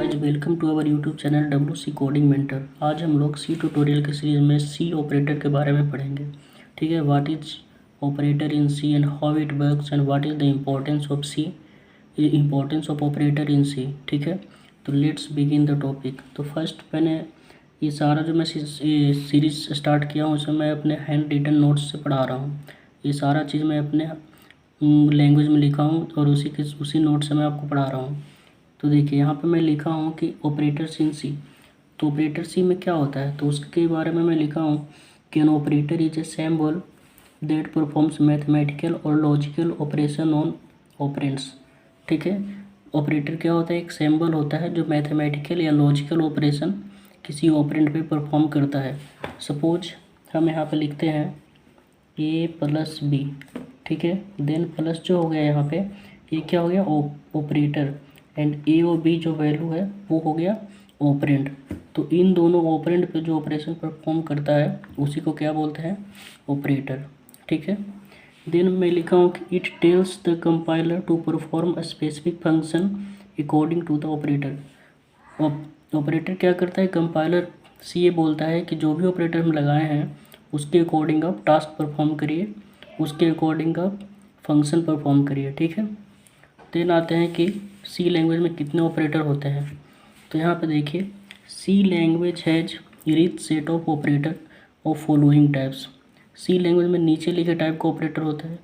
Guys, welcome to our YouTube channel WC coding mentor. आज हम लोग सी ट्यूटोरियल के सीरीज में सी ऑपरेटर के बारे में पढ़ेंगे। ठीक है, what is operator in C and how it works and what is the importance of C, importance of operator in C. ठीक है, तो लेट्स बिगिन द टॉपिक। तो फर्स्ट मैंने ये सारा जो मैं सीरीज स्टार्ट किया हूँ उसमें मैं अपने हैंड रिटन नोट्स से पढ़ा रहा हूँ। ये सारा चीज़ मैं अपने लैंग्वेज में लिखा हूँ और उसी नोट से मैं आपको पढ़ा रहा हूँ। तो देखिए यहाँ पे मैं लिखा हूँ कि ऑपरेटर्स इन सी। तो ऑपरेटर सी में क्या होता है, तो उसके बारे में मैं लिखा हूँ कि an operator is a symbol that performs mathematical और लॉजिकल ऑपरेशन ऑन ऑपरेंड्स। ठीक है, ऑपरेटर क्या होता है, एक सिंबल होता है जो मैथमेटिकल या लॉजिकल ऑपरेशन किसी ऑपरेंड पे परफॉर्म करता है। सपोज हम यहाँ पे लिखते हैं ए प्लस बी। ठीक है, देन प्लस जो हो गया यहाँ पे, ये क्या हो गया, ऑपरेटर, एंड ए और बी जो वैल्यू है वो हो गया ऑपरेंड। तो इन दोनों ऑपरेंड पे जो ऑपरेशन परफॉर्म करता है उसी को क्या बोलते हैं, ऑपरेटर। ठीक है, देन मैं लिखा हूँ कि it tells the compiler to perform a specific function according to the operator. Operator क्या करता है, कंपाइलर सी ये बोलता है कि जो भी ऑपरेटर हम लगाए हैं उसके अकॉर्डिंग आप टास्क परफॉर्म करिए, उसके अकॉर्डिंग आप फंक्शन परफॉर्म करिए। ठीक है, देन आते हैं कि सी लैंग्वेज में कितने ऑपरेटर होते हैं। तो यहाँ पे देखिए, C language has rich set of operator of following types. C language में नीचे लिखे टाइप का ऑपरेटर होता है,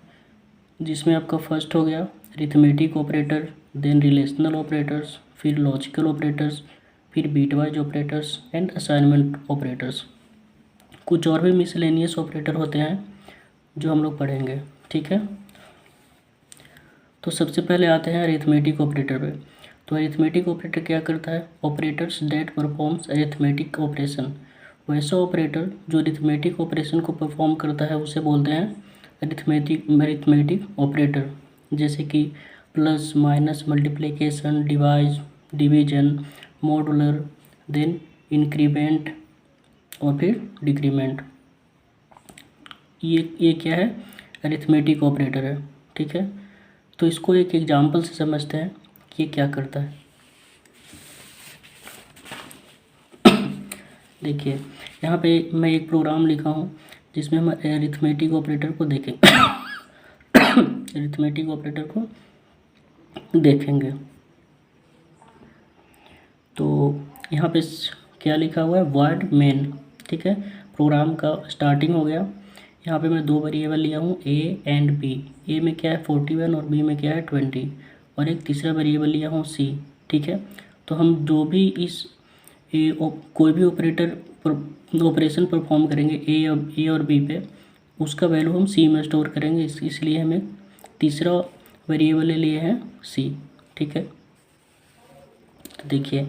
जिसमें आपका फर्स्ट हो गया arithmetic operator, then relational operators, फिर लॉजिकल ऑपरेटर्स, फिर bitwise operators and assignment operators. कुछ और भी मिसलेनियस ऑपरेटर होते हैं जो हम लोग पढ़ेंगे। ठीक है, तो सबसे पहले आते हैं अरिथमेटिक ऑपरेटर पे। तो अरिथमेटिक ऑपरेटर क्या करता है, operators that performs arithmetic operation. वैसा ऑपरेटर जो अरिथमेटिक ऑपरेशन को परफॉर्म करता है उसे बोलते हैं अरिथमेटिक ऑपरेटर, जैसे कि plus, minus, multiplication, division, modular, then increment और फिर डिक्रीमेंट। ये क्या है, अरिथमेटिक ऑपरेटर है। ठीक है, तो इसको एक एग्जांपल से समझते हैं कि ये क्या करता है। देखिए यहाँ पे मैं एक प्रोग्राम लिखा हूँ जिसमें हम अरिथमेटिक ऑपरेटर को देखेंगे अरिथमेटिक ऑपरेटर को देखेंगे। तो यहाँ पे क्या लिखा हुआ है, वर्ड मेन। ठीक है, प्रोग्राम का स्टार्टिंग हो गया। यहाँ पे मैं दो वेरिएबल लिया हूँ ए एंड बी। ए में क्या है 41 और बी में क्या है 20, और एक तीसरा वेरिएबल लिया हूँ सी। ठीक है, तो हम जो भी इस कोई भी ऑपरेशन परफॉर्म करेंगे ए और बी पे, उसका वैल्यू हम सी में स्टोर करेंगे। इसलिए हमें तीसरा वेरिएबल ले लिए हैं सी। ठीक है, तो देखिए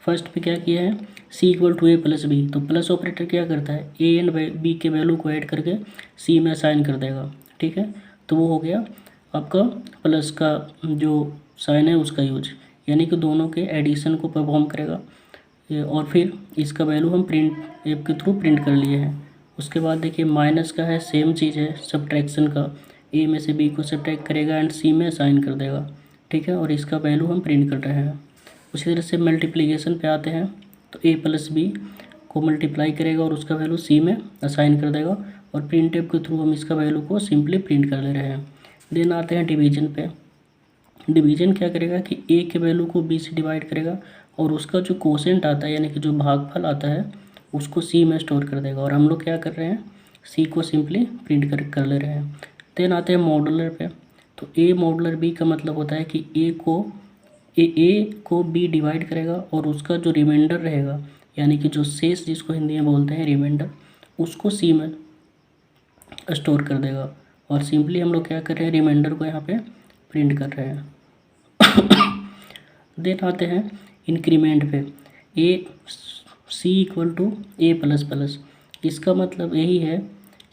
फर्स्ट पे क्या किया है, C equal to A plus B. तो प्लस ऑपरेटर क्या करता है, ए एंड बी के वैल्यू को ऐड करके सी में असाइन कर देगा। ठीक है, तो वो हो गया आपका प्लस का जो साइन है उसका यूज, यानी कि दोनों के एडिशन को परफॉर्म करेगा। और फिर इसका वैल्यू हम प्रिंट ऐप के थ्रू प्रिंट कर लिए हैं। उसके बाद देखिए माइनस का है, सेम चीज़ है सब्ट्रैक्शन का, ए में से बी को सब्ट्रैक्ट करेगा एंड सी में असाइन कर देगा। ठीक है, और इसका वैल्यू हम प्रिंट कर रहे हैं। उसी तरह से मल्टीप्लिकेशन पे आते हैं, तो ए प्लस बी को मल्टीप्लाई करेगा और उसका वैल्यू सी में असाइन कर देगा, और प्रिंट ऐप के थ्रू हम इसका वैल्यू को सिंपली प्रिंट कर ले रहे हैं। देन आते हैं डिवीजन पे। डिवीजन क्या करेगा कि ए के वैल्यू को बी से डिवाइड करेगा और उसका जो कोसेंट आता है यानी कि जो भागफल आता है उसको सी में स्टोर कर देगा, और हम लोग क्या कर रहे हैं, सी को सिंपली प्रिंट कर ले रहे हैं। देन आते हैं मॉडुलर पे। तो ए मॉडुलर बी का मतलब होता है कि ए को बी डिवाइड करेगा और उसका जो रिमाइंडर रहेगा यानी कि जो शेष जिसको हिंदी में बोलते हैं रिमाइंडर, उसको सी में स्टोर कर देगा, और सिंपली हम लोग क्या कर रहे हैं, रिमाइंडर को यहाँ पे प्रिंट कर रहे हैं। देन आते हैं इंक्रीमेंट पे। A C equal to A plus plus. इसका मतलब यही है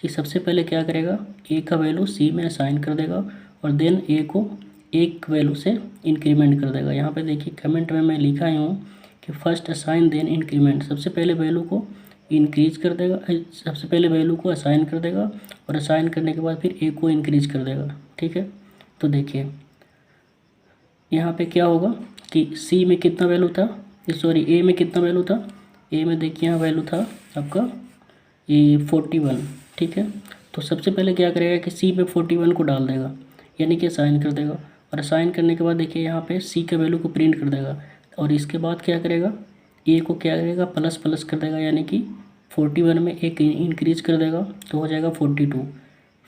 कि सबसे पहले क्या करेगा, ए का वैल्यू सी में असाइन कर देगा और देन ए को एक वैल्यू से इंक्रीमेंट कर देगा। यहाँ पे देखिए कमेंट में मैं लिखा ही हूँ कि फर्स्ट असाइन देन इंक्रीमेंट। सबसे पहले वैल्यू को इंक्रीज कर देगा, सबसे पहले वैल्यू को असाइन कर देगा और असाइन करने के बाद फिर ए को इंक्रीज कर देगा। ठीक है, तो देखिए यहाँ पे क्या होगा कि सी में कितना वैल्यू था, सॉरी ए में कितना वैल्यू था, ए में देखिए यहाँ वैल्यू था आपका ये 41, ठीक है। तो सबसे पहले क्या करेगा कि सी में 41 को डाल देगा, यानी कि असाइन कर देगा, और असाइन करने के बाद देखिए यहाँ पे सी के वैल्यू को प्रिंट कर देगा, और इसके बाद क्या करेगा, ए को क्या करेगा, प्लस प्लस कर देगा, यानी कि 41 में एक इंक्रीज कर देगा तो हो जाएगा 42।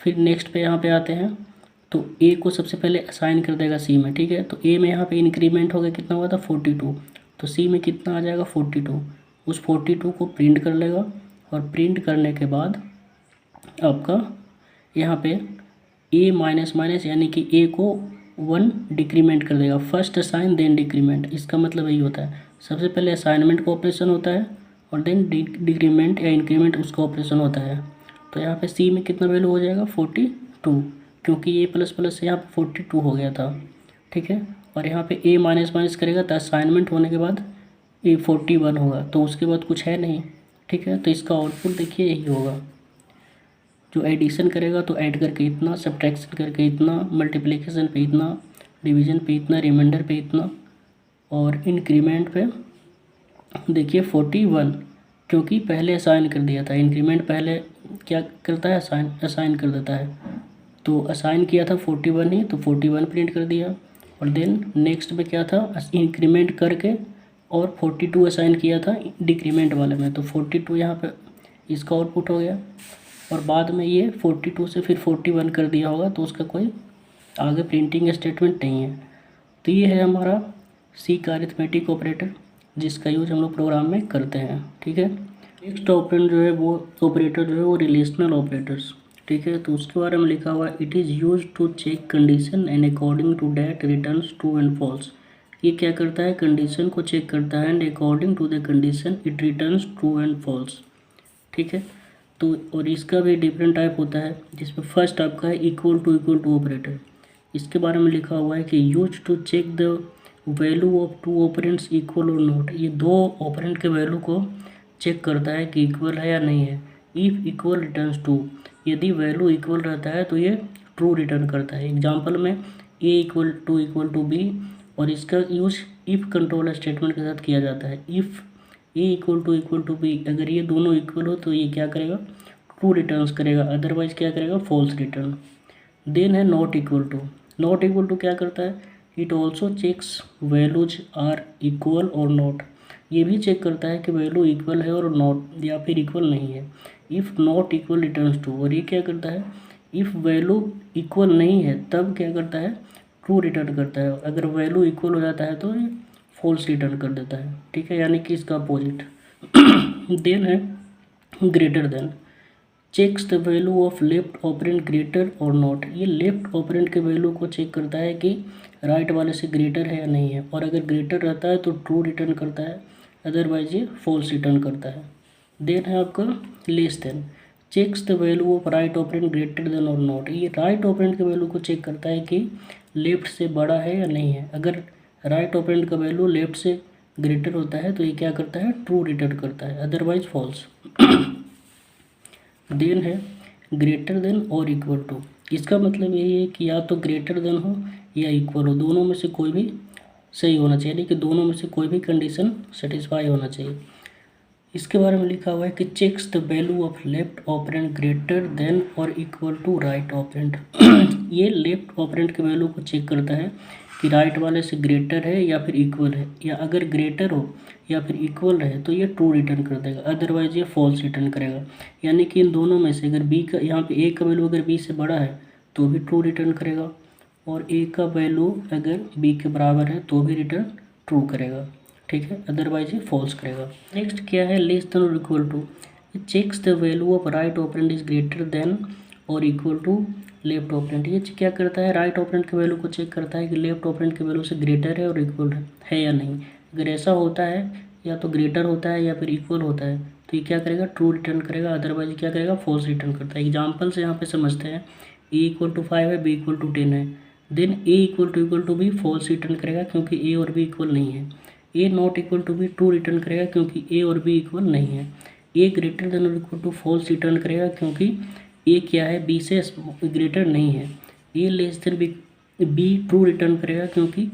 फिर नेक्स्ट पे यहाँ पे आते हैं, तो ए को सबसे पहले असाइन कर देगा सी में, ठीक है। तो ए में यहाँ पे इंक्रीमेंट हो गया, कितना हुआ था 42, तो सी में कितना आ जाएगा 42, उस 42 को प्रिंट कर लेगा, और प्रिंट करने के बाद आपका यहाँ पे ए माइनस माइनस यानी कि ए को 1 डिक्रीमेंट कर देगा, फर्स्ट असाइन देन डिक्रीमेंट, इसका मतलब यही होता है, सबसे पहले असाइनमेंट का ऑपरेशन होता है और देन डिक्रीमेंट या इंक्रीमेंट उसका ऑपरेशन होता है। तो यहाँ पे सी में कितना वैल्यू हो जाएगा 42, क्योंकि ए प्लस प्लस से यहाँ पे 42 हो गया था, ठीक है। और यहाँ पे ए माइनस माइनस करेगा तो असाइनमेंट होने के बाद ए 41 होगा, तो उसके बाद कुछ है नहीं, ठीक है। तो इसका आउटपुट देखिए यही होगा, जो एडिशन करेगा तो ऐड करके इतना, सब्ट्रैक्शन करके इतना, मल्टीप्लिकेशन पे इतना, डिवीजन पे इतना, रिमाइंडर पे इतना, और इंक्रीमेंट पे देखिए 41, क्योंकि पहले असाइन कर दिया था। इंक्रीमेंट पहले क्या करता है, असाइन कर देता है, तो असाइन किया था 41 ही, तो 41 प्रिंट कर दिया, और देन नेक्स्ट में क्या था, इंक्रीमेंट करके और 42 असाइन किया था डिक्रीमेंट वाले में, तो 42 यहाँ पे इसका आउटपुट हो गया, और बाद में ये 42 से फिर 41 कर दिया होगा, तो उसका कोई आगे प्रिंटिंग स्टेटमेंट नहीं है। तो ये है हमारा सी का अरिथमेटिक ऑपरेटर, जिसका यूज हम लोग प्रोग्राम में करते हैं, ठीक है। नेक्स्ट ऑपरेटर जो है वो ऑपरेटर जो है वो रिलेशनल ऑपरेटर्स, ठीक है। तो उसके बारे में लिखा हुआ है, it is use to check condition and according to that returns true and false. ये क्या करता है, कंडीशन को चेक करता है, and according to the condition it returns true and false, ठीक है। तो और इसका भी डिफरेंट टाइप होता है, जिसमें फर्स्ट आपका है इक्वल टू ऑपरेटर। इसके बारे में लिखा हुआ है कि use to check the value of two operands equal और नॉट। ये दो ऑपरेंट के वैल्यू को चेक करता है कि इक्वल है या नहीं है। इफ़ इक्वल रिटर्न्स ट्रू, यदि वैल्यू इक्वल रहता है तो ये ट्रू रिटर्न करता है। एग्जाम्पल में ए इक्वल टू बी, और इसका यूज इफ़ कंट्रोल स्टेटमेंट के साथ किया जाता है। If A equal to B, अगर ये दोनों इक्वल हो तो ये क्या करेगा, ट्रू रिटर्न्स करेगा, अदरवाइज क्या करेगा, फॉल्स रिटर्न। देन है नॉट इक्वल टू क्या करता है, it also checks values are equal और नॉट। ये भी चेक करता है कि वैल्यू इक्वल है और नॉट या फिर इक्वल नहीं है। If not equal returns true, और ये क्या करता है, इफ़ वैल्यू इक्वल नहीं है तब क्या करता है, ट्रू रिटर्न करता है। अगर वैल्यू इक्वल हो जाता है तो ये फॉल्स रिटर्न कर देता है, ठीक है, यानी कि इसका अपोजिट। देन है greater than, checks the value of left operand greater और नॉट। ये लेफ्ट ऑपरेंट के वैल्यू को चेक करता है कि राइट वाले से ग्रेटर है या नहीं है, और अगर ग्रेटर रहता है तो ट्रू रिटर्न करता है, अदरवाइज ये फॉल्स रिटर्न करता है। देन है आपका less than, checks the value of right operand greater than और नॉट। ये राइट ऑपरेंट के वैल्यू को चेक करता है कि लेफ्ट से बड़ा है या नहीं है। अगर राइट ऑपरेंट का वैल्यू लेफ्ट से ग्रेटर होता है तो ये क्या करता है, ट्रू रिटर्न करता है, अदरवाइज फॉल्स। देन है ग्रेटर देन और इक्वल टू। इसका मतलब यही है कि या तो ग्रेटर देन हो या इक्वल हो, दोनों में से कोई भी सही होना चाहिए, यानी कि दोनों में से कोई भी कंडीशन सेटिस्फाई होना चाहिए। इसके बारे में लिखा हुआ है कि checks the value of left operand greater than और इक्वल टू राइट ऑपरेंट। ये लेफ्ट ऑपरेंट के वैल्यू को चेक करता है कि राइट वाले से ग्रेटर है या फिर इक्वल है, या अगर ग्रेटर हो या फिर इक्वल रहे तो ये ट्रू रिटर्न कर देगा, अदरवाइज ये फॉल्स रिटर्न करेगा। यानी कि इन दोनों में से अगर बी का, यहाँ पे ए का वैल्यू अगर बी से बड़ा है तो भी ट्रू रिटर्न करेगा, और ए का वैल्यू अगर बी के बराबर है तो भी रिटर्न ट्रू करेगा, ठीक है, अदरवाइज ये फॉल्स करेगा। नेक्स्ट क्या है, लेस देन और equal to, checks the value of right operand is greater than और इक्वल टू लेफ्ट ऑपरेंट। ये क्या करता है, राइट ऑपरेंट के वैल्यू को चेक करता है कि लेफ्ट ऑपरेंट के वैल्यू से ग्रेटर है और इक्वल है या नहीं। अगर ऐसा होता है, या तो ग्रेटर होता है या फिर इक्वल होता है, तो ये क्या करेगा, ट्रू रिटर्न करेगा, अदरवाइज क्या करेगा, फॉल्स रिटर्न करता है। एग्जाम्पल से यहाँ पे समझते हैं, ए इक्वल टू 5 है, बी इक्वल टू 10 है, then A equal to B false return करेगा क्योंकि ए और बी इक्वल नहीं है। A not equal to B true return करेगा क्योंकि ए और बी इक्वल नहीं है। ए ग्रेटर देन और इक्वल टू फॉल्स रिटर्न करेगा क्योंकि ए क्या है, बी से ग्रेटर नहीं है। A less than B true return करेगा क्योंकि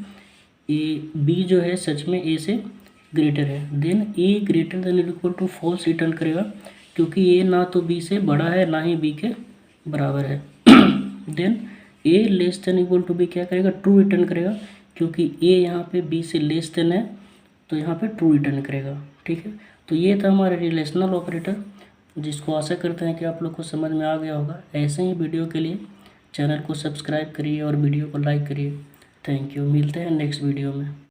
ए बी जो है सच में ए से ग्रेटर है, then A greater than equal to false return करेगा, क्योंकि ए ना तो बी से बड़ा है ना ही बी के बराबर है। Then A less than equal to B क्या करेगा, ट्रू रिटर्न करेगा, क्योंकि ए यहाँ पे बी से लेस देन है तो यहाँ पे ट्रू रिटर्न करेगा। ठीक है, तो ये था हमारा रिलेशनल ऑपरेटर, जिसको आशा करते हैं कि आप लोग को समझ में आ गया होगा। ऐसे ही वीडियो के लिए चैनल को सब्सक्राइब करिए और वीडियो को लाइक करिए। थैंक यू, मिलते हैं नेक्स्ट वीडियो में।